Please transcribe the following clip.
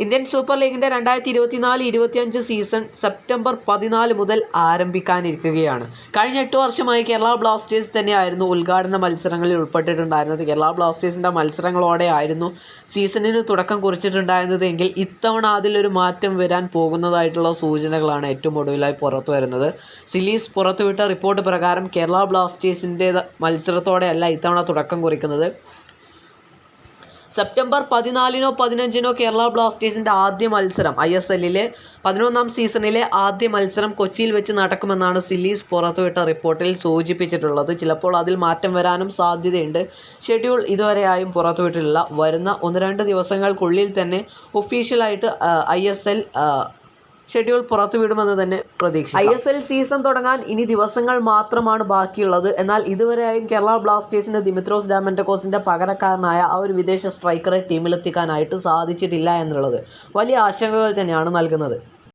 Indian super ലീഗിൻ്റെ 2024-25 season September 14 മുതൽ ആരംഭിക്കാനിരിക്കുകയാണ്. കഴിഞ്ഞ 8 വർഷമായി കേരള ബ്ലാസ്റ്റേഴ്സ് തന്നെയായിരുന്നു ഉദ്ഘാടന മത്സരങ്ങളിൽ ഉൾപ്പെട്ടിട്ടുണ്ടായിരുന്നത്. കേരള ബ്ലാസ്റ്റേഴ്സിൻ്റെ മത്സരങ്ങളോടെ ആയിരുന്നു സീസണിന് തുടക്കം കുറിച്ചിട്ടുണ്ടായിരുന്നത് എങ്കിൽ ഇത്തവണ അതിലൊരു മാറ്റം വരാൻ പോകുന്നതായിട്ടുള്ള സൂചനകളാണ് ഏറ്റവും ഒടുവിലായി പുറത്തു വരുന്നത്. സിലീസ് പുറത്തുവിട്ട റിപ്പോർട്ട് പ്രകാരം കേരള ബ്ലാസ്റ്റേഴ്സിൻ്റെ മത്സരത്തോടെയല്ല ഇത്തവണ തുടക്കം കുറിക്കുന്നത്. സെപ്റ്റംബർ 14-നോ 15-നോ കേരള ബ്ലാസ്റ്റേഴ്സിൻ്റെ ആദ്യ മത്സരം ISLലെ 11ാം സീസണിലെ ആദ്യ മത്സരം കൊച്ചിയിൽ വെച്ച് നടക്കുമെന്നാണ് സിലീസ് പുറത്തുവിട്ട റിപ്പോർട്ടിൽ സൂചിപ്പിച്ചിട്ടുള്ളത്. ചിലപ്പോൾ അതിൽ മാറ്റം വരാനും സാധ്യതയുണ്ട്. ഷെഡ്യൂൾ ഇതുവരെയായും പുറത്തുവിട്ടിട്ടില്ല. വരുന്ന 1-2 ദിവസങ്ങൾക്കുള്ളിൽ തന്നെ ഒഫീഷ്യലായിട്ട് ISL ഷെഡ്യൂൾ പുറത്തുവിടുമെന്ന് തന്നെ പ്രതീക്ഷിക്കാം. ISL സീസൺ തുടങ്ങാൻ ഇനി ദിവസങ്ങൾ മാത്രമാണ് ബാക്കിയുള്ളത്. എന്നാൽ ഇതുവരെയായും കേരള ബ്ലാസ്റ്റേഴ്സിന് ദിമിത്രോസ് ഡാമൻഡക്കോസിൻ്റെ പകരക്കാരനായ ആ ഒരു വിദേശ സ്ട്രൈക്കറെ ടീമിലെത്തിക്കാനായിട്ട് സാധിച്ചിട്ടില്ല എന്നുള്ളത് വലിയ ആശങ്കകൾ തന്നെയാണ് നൽകുന്നത്.